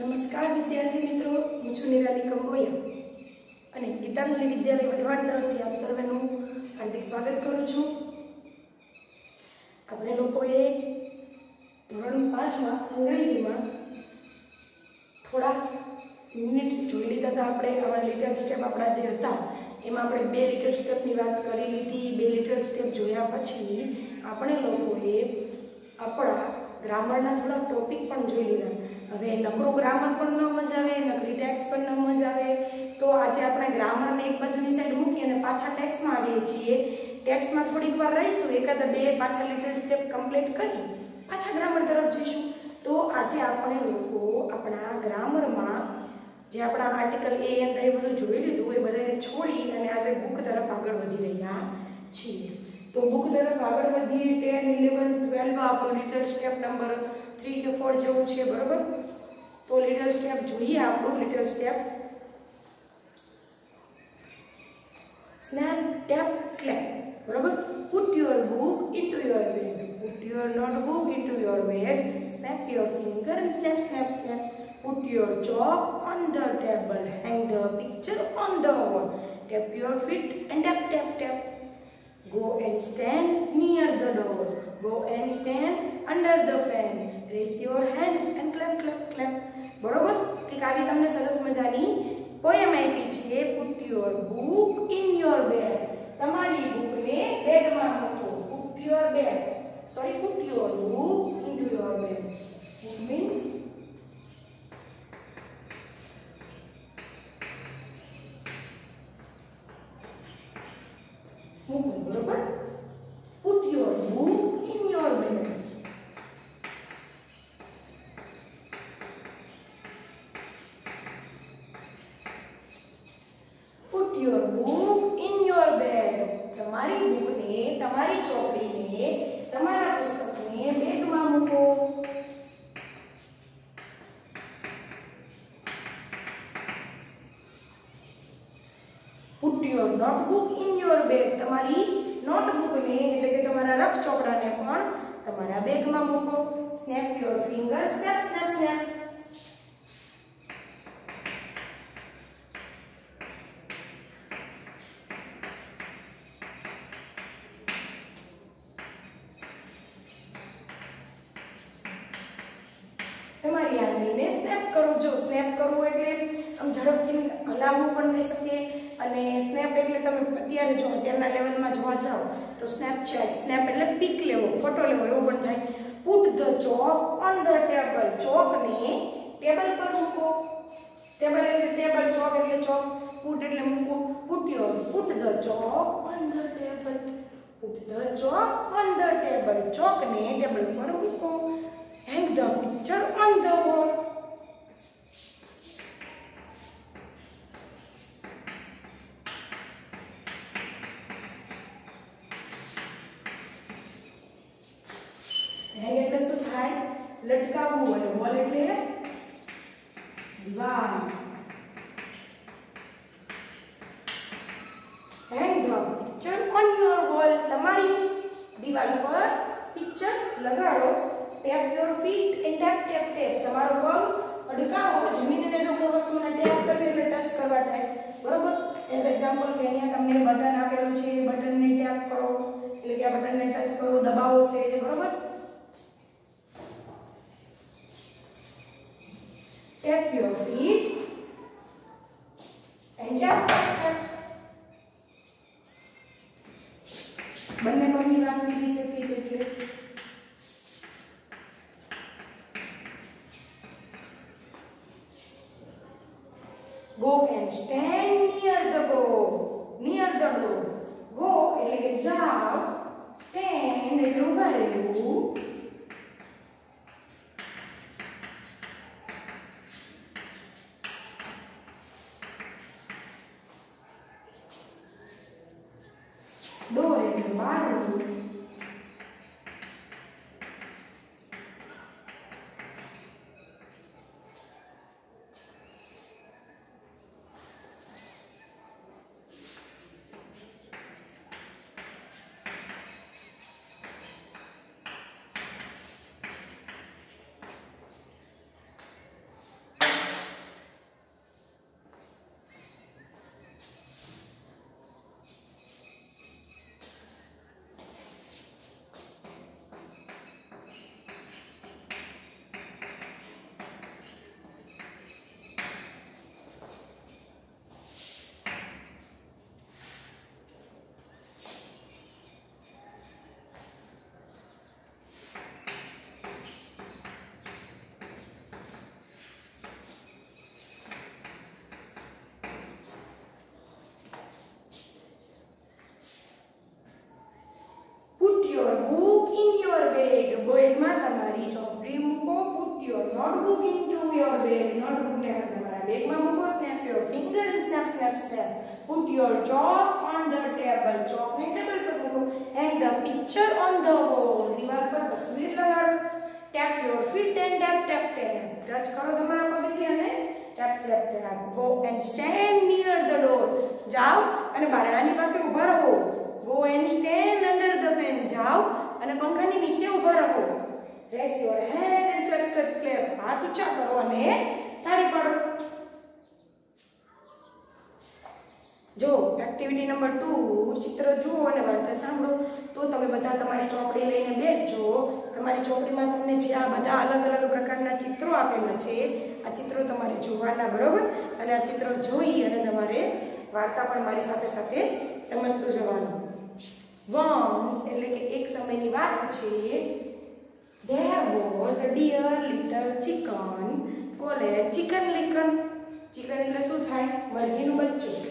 નમસ્કાર વિદ્યાર્થી મિત્રો, હું છું નિરાલી કંબોયા અને ગીતાંજલિ વિદ્યાલય વઢવાણ તરફથી આપ સર્વેનું હાર્દિક સ્વાગત કરું છું. આપણે લોકોએ ધોરણ 5માં અંગ્રેજીમાં થોડા યુનિટ જોઈ લીધા હતા. આપણે આવા લિટલ સ્ટેપ આપણા જે હતા એમાં આપણે 2 લિટલ સ્ટેપની વાત કરી લીધી. 2 લિટલ સ્ટેપ જોયા પછી આપણે લોકોએ આપણા ગ્રામરના થોડા ટોપિક પણ જોઈ લીધા. હવે નકરું ગ્રામર પણ ન મજા આવે, નકરી ટેક્સ પણ ન મજા આવે, તો આજે આપણે ગ્રામરને એક બાજુની સાઈડ મૂકી અને પાછા ટેક્સમાં આવીએ છીએ. ટેક્સમાં થોડીક વાર રહીશું, એકાદ 2 પાછા લિટલ સ્ટેપ કમ્પ્લીટ કરી પાછા ગ્રામર તરફ જઈશું. તો આજે આપણે લોકો આપણા ગ્રામરમાં જે આપણા આર્ટિકલ એ એન એ બધું જોઈ લીધું એ બધાને છોડી અને આજે બુક તરફ આગળ વધી રહ્યા છીએ. તો બુક તરફ આગળ વધીએ. 10, 11, 12 આપણો લિટલ સ્ટેપ નંબર 3 કે 4 જેવું છે, બરોબર? તો લિટલ સ્ટેપ જોઈએ. આપણું little step snap, tap, clap, બરોબર? Put your book into your bag, put your notebook into your bag, snap your finger and snap, snap, snap, put your chalk on the table, hang the picture on the wall, tap your feet and tap, tap, tap, go and stand near the door, go and stand under the fan, raise your hand and clap, clap, clap. બરોબર? કે આવી તમને સરસ મજાની poem આપી છે. Put your book in your bag, તમારી બુકને બેગમાં મૂકો. Put your bag, sorry, put your book into your bag. It means મૂકો, બરોબર? Put your book in your bag. Put your book in your bag, તમારી બુકને, તમારી ચોપડીને, તમારા પુસ્તકને બેગમાં મૂકો. Put your notebook in your bag, તમારી નોટબુકને એટલે કે તમારા રફ ચોપડાને પણ તમારા બેગમાં મૂકો. Snap your finger, snap, snap, snap. તમારી આંગળીને સ્નેપ કરો. જો સ્નેપ કરવું એટલે આમ ઝડપથી હલાવવું પણ થઈ શકે, અને સ્નેપ એટલે તમે અત્યારે જો અત્યારના લેવલમાં જોવા જાઓ તો સ્નેપચેટ, સ્નેપ એટલે પિક લેવો, ફોટો લેવો, એવું પણ થાય. Put the chalk on the table, ચોકને ટેબલ પર મૂકો. ટેબલ એટલે ટેબલ, ચોક એટલે ચોક, પુટ એટલે મૂકો. Put the chalk on the table, put the chalk on the table, ચોકને ટેબલ પર મૂકો. Hang the picture on the wall. Hang એટલે શું થાય? લટકાવવું, અને wall એટલે દીવાલ. Hang the picture on your wall, તમારી દીવાલ પર પિક્ચર લગાડો. Tap your feet and tap, tap, tap, તમારો પગ અડકાવો. જમીનને જો કોઈ વસ્તુને ટેપ કરવી એટલે ટચ કરવા થાય, બરોબર? એઝ એક્ઝામ્પલ કે અહીંયા તમને બટન આપેલું છે, બટનને ટેપ કરો એટલે કે આ બટનને ટચ કરો, દબાવો છે, બરોબર? Tap your feet and tap, tap, tap. બંને પગની વાત લીધી છે. ફીટ એટલે go and stand near the door, near the door. Go એટલે કે જાઓ, stand એટલે ઊભા રહેવું, door એટલે બારણું, ચોપડી મૂકો, put your notebook into your bag. Notebook ને તમારા બેગમાં મૂકો. Snap your finger and snap, snap, snap. Put your chalk on the table. chalk ને ટેબલ પર મૂકો. Hang the picture on the wall. દીવાલ પર તસવીર લગાડો. Tap your feet and tap, tap, tap. Touch કરો તમારા પગથી અને tap, tap, tap. Go and stand near the door. જાઓ અને બારણાની પાસે ઊભા રહો. Go and stand under the fan. જાઓ અને પંખાની નીચે ઊભા રહો. Raise your hand and clap, clap, clap. હાથ ઊંચા કરો અને તાળી પાડો. જો એક્ટિવિટી નંબર 2 ચિત્ર જુઓ અને વાર્તા સાંભળો. તો તમે બધા તમારી ચોપડી લઈને બેસજો. તમારી ચોપડીમાં તમને જે આ બધા અલગ અલગ પ્રકારના ચિત્રો આપેલા છે, આ ચિત્રો તમારે જોવાના, બરોબર? અને આ ચિત્રો જોઈ અને તમારે વાર્તા પણ મારી સાથે સાથે સમજતું જવાનું. Once એટલે કે એક સમયની વાત છે. There was a dear little chicken called chicken licken. chicken એટલે શું થાય? મરઘીનું બચ્ચું.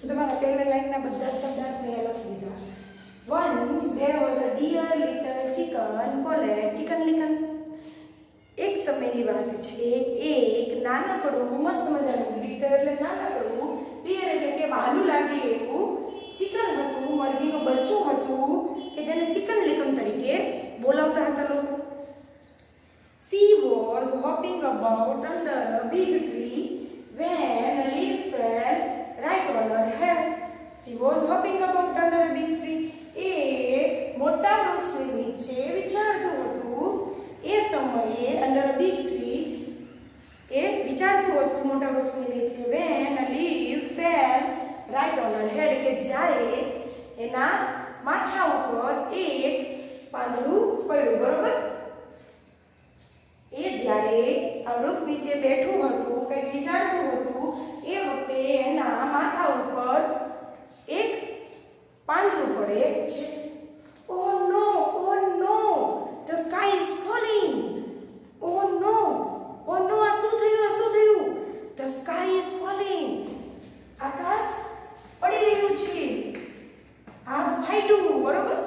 તમારા પહેલા લાઈનના બધા શબ્દ મેં લખી દીધા. Once there was a dear little chicken called chicken licken. એક સમયની વાત છે. એક નાનકડું મસ્ત મજાનું, લિટર એટલે નાનકડું, ડિયર એટલે કે વહાલું લાગે એવું ચિકન હતું, મરઘીનું બચ્ચું હતું કે જેને ચિકન લિકન તરીકે બોલાવતા હતા લોકો. She was hopping about under a big tree when a leaf fell right on her head. She was hopping about under a big tree. એ મોટા વૃક્ષની નીચે વિચારતું હતું. એ સમયે under a big tree એ વિચારતું હતું મોટા વૃક્ષની નીચે when a leaf fell right on her head કે જ્યારે એના માથા ઉપર એક પાંદડું પડ્યું, બરોબર? એ જ્યારે આ વૃક્ષ નીચે બેઠું હતું, કંઈક વિચારતું હતું, એ વખતે એના માથા ઉપર એક પાંદડું પડે છે. Oh no, the sky is falling. Oh no, આ શું થયું? The sky is falling. આકાશ પડી રહ્યું છે. આ ફાટ્યું, બરોબર?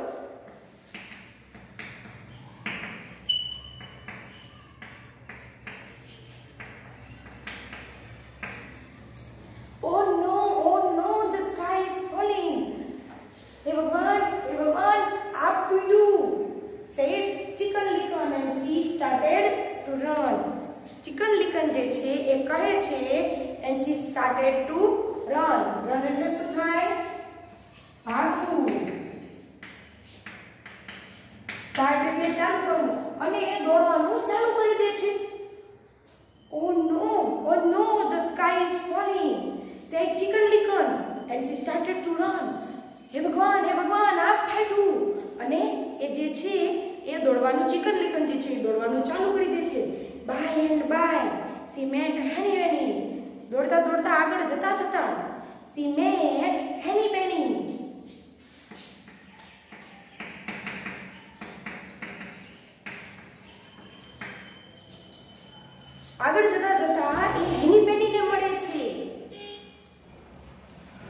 Oh no, the sky is falling. Hey Bhagwan, aap tuidu, said chicken licken and she started to run. Chicken licken જે છે એ કહે છે and she started to run. Run એટલે શું થાય? ભાગવું. Start એટલે ચાલુ કરવું અને એ દોડવાનું ચાલુ કરી દે છે. Oh no, the sky is falling, said chicken licken and she started to run. હે ભગવાન, આપ ફાટ્યું. અને એ જે છે એ દોડવાનું, ચિકન લિકન જે છે એ દોડવાનું ચાલુ કરી દે છે. By and by she met Henny. દોડતા આગળ જતા She met Henny Penny. આગળ જતા જતા એ હેની પેનીને મળે છે.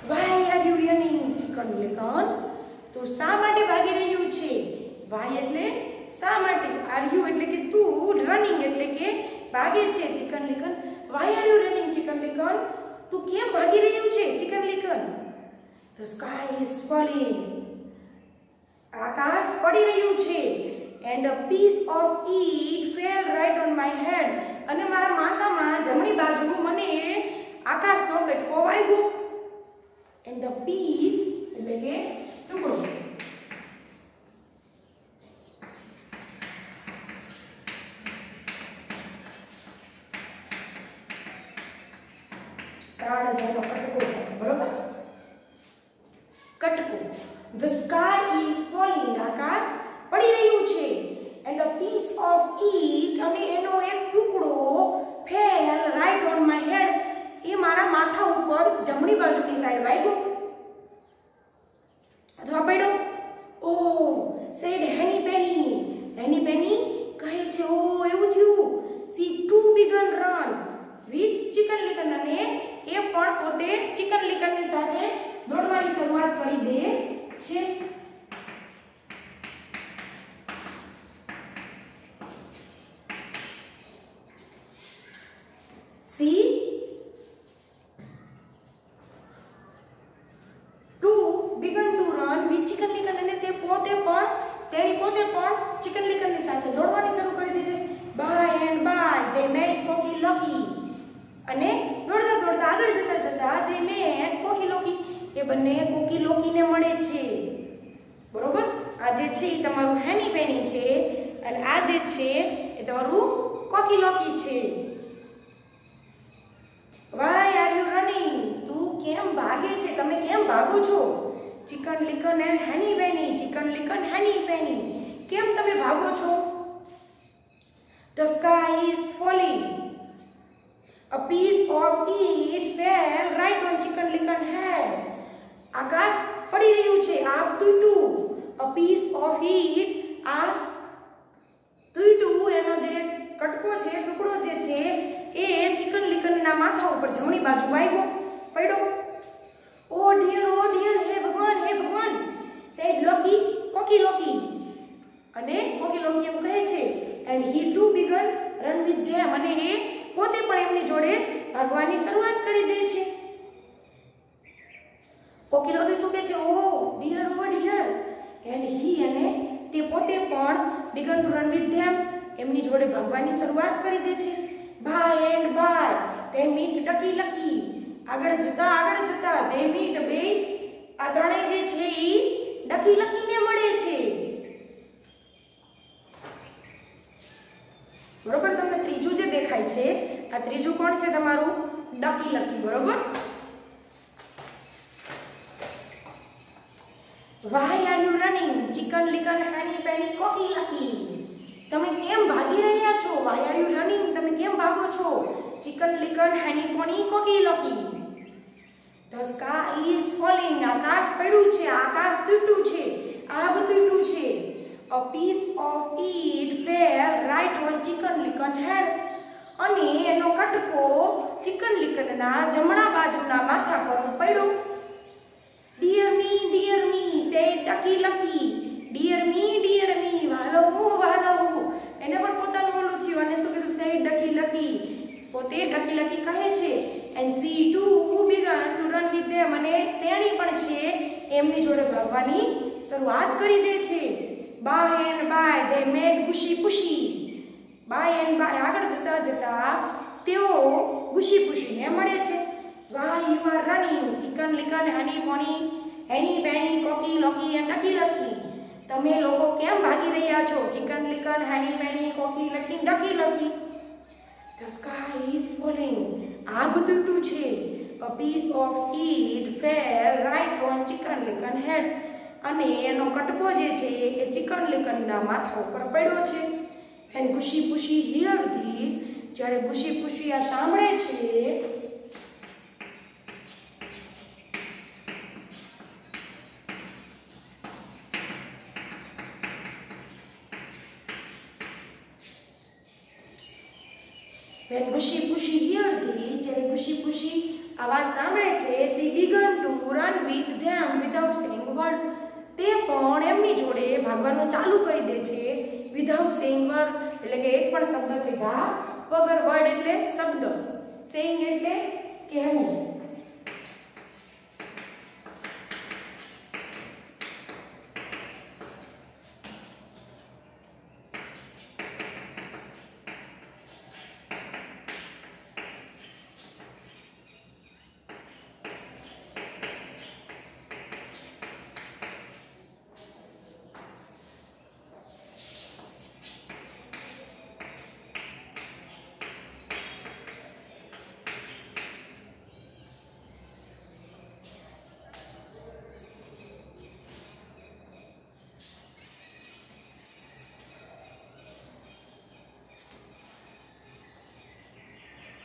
Why are you running? Chicken Licken તો શા માટે ભાગી રહ્યું છે? Why એટલે શા માટે, are you એટલે કે તું, running એટલે કે ભાગે છે Chicken Licken. Why are you running? Chicken Licken તું કેમ ભાગી રહ્યું છે Chicken Licken. The sky is falling. આકાશ પડી રહ્યું છે. And a piece of it fell right on my head. અને મારા માથામાં જમણી બાજુ મને આકાશનો કટકો વાગ્યો. And the piece એટલે કે ટુકડો. તાળજાનો કટકો બરોબર. કટકો. The sky is falling. આકાશ પડી રહ્યું છે. And a piece of it અને એનો એક ટુકડો fell right on my head. એ મારા માથા ઉપર જમણી બાજુની સાઈડ વાગ્યો અથવા પડ્યો. Oh, said Henny Penny. Henny Penny કહે છે ઓ એવું થયું. She too began run with chicken licken અને એ પણ પોતે ચિકન લિકનની સાથે દોડવાની શરૂઆત કરી દે છે. She too began to run with chicken licken અને તેણી પોતે પણ ચિકન લિકનની સાથે દોડવાની શરૂ કરી દે છે. By and by they met Cocky Locky. અને દોડતા દોડતા આગળ જતા they met Cocky Locky. એ બંને કોકી લોકીને મળે છે બરોબર. આ જે છે એ તમારું હેની પેની છે અને આ જે છે એ તમારું કોકી લોકી છે. Why are you running? તું કેમ ભાગે છે, તમે કેમ ભાગો છો? Chicken Licken and Henny Penny. Chicken Licken Henny Penny કેમ તમે ભાગો છો? The sky is falling. A piece of it fell right on chicken licken head. આકાશ પડી રહ્યું છે. આ તૂટ્યું. A piece of it આ તૂટ્યું એનો જે કટકો છે ટુકડો જે છે એ ચિકન લિકનના માથા ઉપર જમણી બાજુ વાગ્યો પડ્યો. Oh dear, હે ભગવાન said Loki, કોકી લોકી. અને કોકી લોકી એમ કહે છે and he too began run with them. અને એ પોતે પણ એમની જોડે ભાગવાની શરૂઆત કરી દે છે. કોકી લોકી શું કહે છે? oh dear and he અને તે પોતે પણ began to run with them. એમની જોડે ભાગવાની શરૂઆત કરી દે છે. by and by they meet Ducky Lucky. આગળ જતા they meet બે આ ત્રણેય જે છે ઈ ડકી લકીને મળે છે બરોબર. તમને ત્રીજું જે દેખાય છે આ ત્રીજું કોણ છે? તમારું ડકી લકી બરોબર. Why are you running? Chicken licken Henny Penny Cocky Lucky. તમે કેમ ભાગી રહ્યા છો? Why are you running? તમે કેમ ભાગો છો? Chicken licken Henny Penny Cocky Lucky. The sky is falling. આકાશ પડ્યું છે. આકાશ તૂટ્યું છે. આબ તૂટ્યું છે. A piece of it fell right on chicken licken head. અને એનો કટકો ચિકન લિકનના જમણા બાજુના માથા પર પડ્યો. Dear me, said Ducky Lucky. Dear me, વાલો હું. એને પણ પોતાનું બોલું થયું અને શું કીધું? said Ducky Lucky. પોતે ડકી લકી કહે છે and she too began to run with them. અને તેણી પણ છે એમની જોડે ભાગવાની શરૂઆત કરી દે છે. by and by they met Gushy Pushy. by and by આગળ જતા તેઓ ગુશી પુશીને મળે છે. why you are running? Chicken licken Henny Penny Cocky Locky and Ducky Lucky. તમે લોકો કેમ ભાગી રહ્યા છો? Chicken licken Henny Penny Cocky Lucky Ducky Lucky. The sky is falling. આબ તૂટ્યું છે. A piece of it fell right on chicken licken head. અને એનો કટકો જે છે એ ચિકન લિકનના માથા ઉપર પડ્યો છે. And Gushy Pushy hear this. જ્યારે Gushy Pushy આ સાંભળે છે When Gushi Pushi heard this, જ્યારે ગુશી પુશી આવાજ સાંભળે છે, she began to run with them without saying word. તે પણ એમની જોડે ભાગવાનું ચાલુ કરી દે છે without saying word, એટલે કે એક પણ શબ્દ કીધા વગર. word એટલે શબ્દ, saying એટલે કહેવું.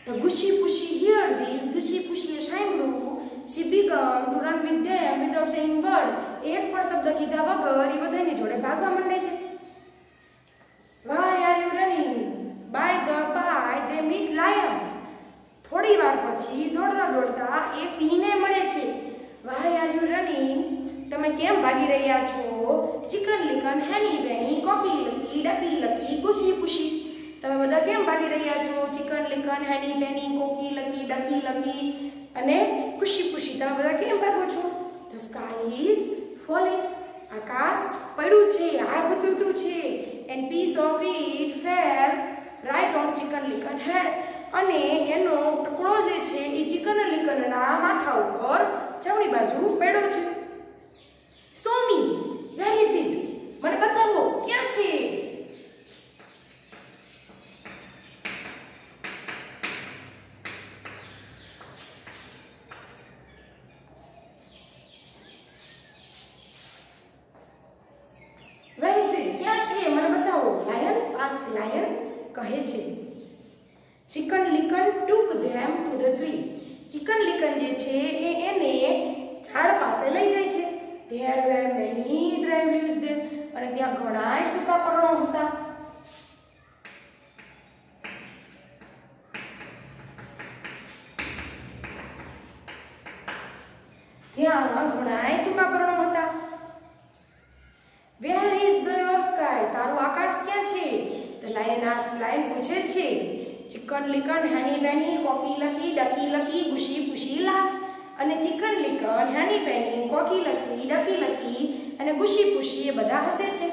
The Gushi Pushi heard this, ગુશી પુશીએ સાંભળ્યું, she began to run with them without saying word. એક પણ શબ્દ કીધા વગર એ બધાની જોડે ભાગવા માંડે છે. Why are you running? By they meet lion. થોડી વાર પછી દોડતા દોડતા એ સિંહને મળે છે. Why are you running? તમે કેમ ભાગી રહ્યા છો? ચિકન લિકન હેની બેની કોકી લકી ડકી લકી ગુશી પુશી. તમે બધા કેમ ભાગી રહ્યા છો? ચિકન લિકન હેની બેની કોકી લકી ડકી લકી અને ખુશી ખુશી. તમે બધા કેમ ભાગો છો? The sky is falling. આકાશ પડ્યું છે, હાથ તૂટ્યું છે. and piece of it fell right on chicken licken head. અને એનો ટુકડો જે છે એ ચિકન લિકનના માથા ઉપર જમણી બાજુ પડ્યો છે. show me, where is it? મને બતાવો ક્યાં છે? લાયન કહે છે. Chicken Licken took them to the tree. Chicken Licken જે છે એ એને ઝાડ પાસે લઈ જાય છે. there were many dry leaves there. અને ત્યાં ઘણા સૂકા પર્ણો હતા. ત્યાં ઘણા સૂકા પર્ણો હતા. where is your sky? તારું આકાશ ક્યાં છે? The lion પૂછે છે. ચિકન લિકન હેની બેની કોકી લકી ડકી લકી ગુશી પુશી લાફ. અને ચિકન લિકન હેની બેની કોકી લકી ડકી લકી અને ગુશી પુશી એ બધા હસે છે.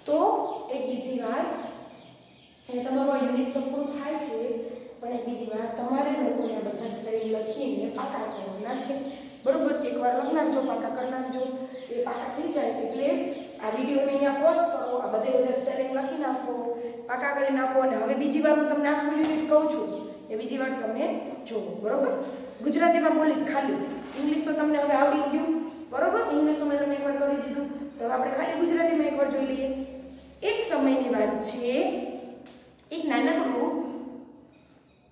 તો એક બીજી વાત, અને તમારું યુનિટ તો પૂરું થાય છે, પણ એક બીજી વાત, તમારે લોકોને બધા સ્પેલિંગ લખીને પાકા કરવાના છે. બરોબર? એકવાર લખી નાખજો, પાકા કરી નાખજો. એ પાકા થઈ જાય એટલે આ વિડીયોને અહીંયા પોઝ કરો, આ બધા સ્પેલિંગ લખી નાખો, પાકા કરી નાખો. અને હવે બીજી વાર હું તમને આખું યુનિટ કહું છું, એ બીજી વાર તમે જુઓ. બરોબર? ગુજરાતીમાં બોલીશ ખાલી, ઇંગ્લિશ તો તમને હવે આવડી ગયું. બરોબર? ઇંગ્લિશ તો મેં તમને એકવાર કરી દીધું, તો હવે આપણે ખાલી ગુજરાતીમાં એકવાર જોઈ લઈએ. એક સમયની વાત છે, એક નાનકડું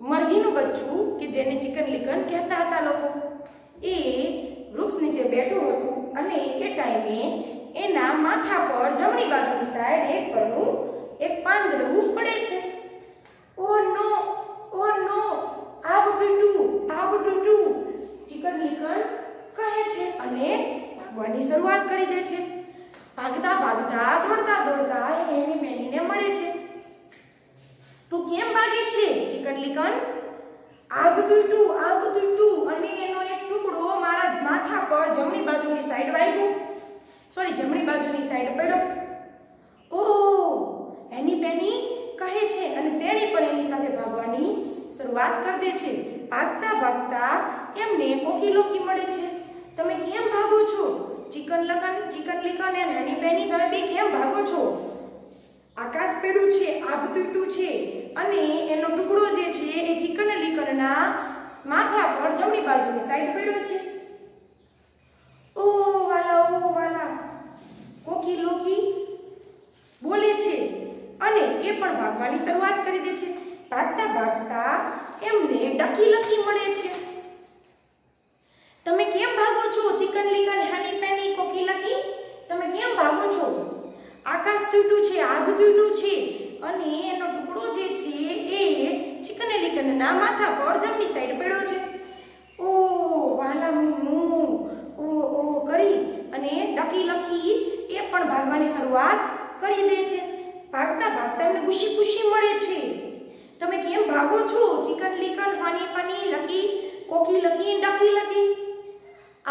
મરઘીનું બચ્ચું કે જેને ચિકન લિકન કહેતા હતા લોકો, એ વૃક્ષ નીચે બેઠું હતું. અને એ ટાઈમે એના માથા પર જમણી બાજુની સાઈડ એક પરનું એક પાંદડું પડે છે. ઓ નો, આવ ટૂટું, ચિકન લિકન કહે છે અને ભાગવાની શરૂઆત કરી દે છે. ભાગતા ભાગતા દોડતા એની બેનીને મળે છે. તું કેમ ભાગે છે? ચિકન લિકન આગ તૂટ્યું અને એનો એક ટુકડો મારા માથા પર જમણી બાજુની સાઈડ વાગ્યો. જમણી બાજુની સાઈડ પડ્યો. ઓહ, એની બેની કહે છે અને તેણી પણ એની સાથે ભાગવાની શરૂઆત કરી દે છે. ભાગતા ભાગતા એમને કોકી લોકી મળે છે. તમે કેમ ભાગો છો? ચિકન લિકન અને હેની બેની, તમે બે કેમ ભાગો છો? આકાશ પડ્યું છે, આભ તૂટ્યું છે અને એનો ટુકડો જે છે એ ચિકન લીકનના માથા પર જમણી બાજુની સાઈડ પડ્યો છે. ઓ વાલા કોકી લોકી બોલે છે અને એ પણ ભાગવાની શરૂઆત કરી દે છે. ભાગતા ભાગતા એમને ડકી લકી મળે છે. તમે કેમ ભાગો છો ચિકન લીકન, હાની પેની, કોકી લકી? તમે કેમ ભાગો છો? આકાશ તૂટ્યું છે, આભ તૂટ્યું છે અને એનો ટુકડો જે છે એ ચિકન લીકનના માથા પર જમણી સાઈડ પડ્યો છે. ઓ વાલા ઓ કરી અને ડકી લકી એ પણ ભાગવાની શરૂઆત કરી દે છે. ભાગતા ભાગતા એમને ખુશી મળે છે. તમે કેમ ભાગો છો ચિકન લીકન, હાની પાની, લકી, કોકી લકી, ડકી લકી?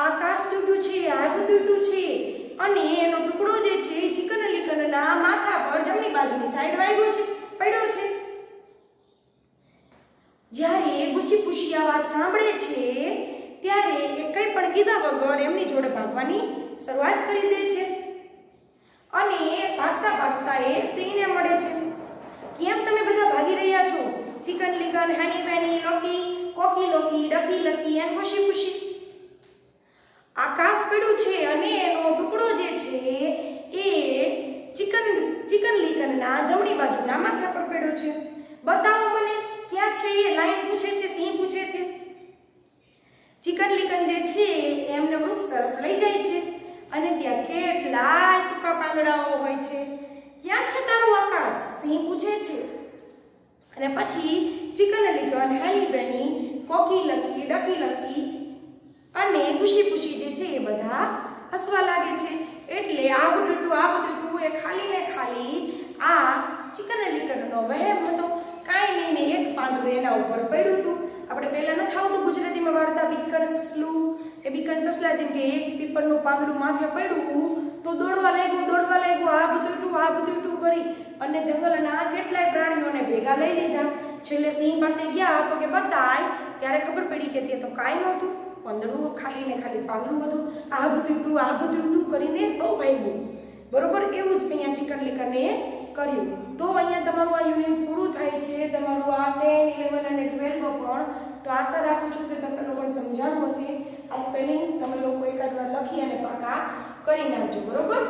આકાશ તૂટ્યું છે, આભ તૂટ્યું છે અને એનો ટુકડો જે છે ચિકન લીકનના માથા પર જમણી બાજુની સાઈડ વાગ્યો છે, પડ્યો છે. જ્યારે ખુશી આ વાત સાંભળે છે ત્યારે એ કંઈ પણ કીધા વગર એમની જોડે ભાગવાની શરૂઆત કરી દે છે અને ભાગતા ભાગતા એ સિંહને મળે છે. કેમ તમે બધા ભાગી રહ્યા છો? ચિકન લીકન, હાની પેની, લકી, કોકી લોકી, ડકી લકી એમ ખુશી. આકાશ પડ્યું છે અને એનો ટુકડો જે છે એ ચિકન લીકનના જમણી બાજુના માથા પર પડ્યો છે. બતાવો મને ક્યાં છે એ? લાઈન પૂછે છે, સિંહ પૂછે છે. ચિકન લીકન જે છે એમને વૃક્ષ તરફ લઈ જાય છે અને ત્યાં કેટલાય સૂકા પાંદડાઓ હોય છે. ક્યાં છે તારું આકાશ? સિંહ પૂછે છે. અને પછી ચિકન લીકન, હાની પેની, કોકી લકી, ડકી લકી અને ખુશી જે છે એ બધા હસવા લાગે છે. એટલે આ બધું એ ખાલી ને ખાલી આ ચિકન લીકનનો વહેમ હતો. કાંઈ નહીં ને એક પાંદડું એના ઉપર પડ્યું હતું. આપણે પહેલા નથી આવતું ગુજરાતીમાં વાર્તા બીકન સસલું કે બીકન સસલા, જેમ કે એક પીપળનું પાંદડું માથે પડ્યું તો દોડવા લાગ્યું, આ બધું કરી અને જંગલના કેટલાય પ્રાણીઓને ભેગા લઈ લીધા. છેલ્લે સિંહ પાસે ગયા તો કે બતાય, ત્યારે ખબર પડી કે તે તો કાંઈ નહોતું, પાંદડું ખાલી ને ખાલી પાંદડું હતું. આ બધું કરીને તો ભાગ્યું. બરોબર એવું જ અહીંયા ચિકન લીકને કર્યું. તો અહીંયા તમારું આ યુનિટ પૂરું થાય છે, તમારું આ 10, 11 અને 12 પણ. તો આશા રાખું છું કે તમને લોકોને સમજાણું હશે. આ સ્પેલિંગ તમે લોકો એકાદ વાર લખી અને પાકા કરી નાખજો. બરોબર.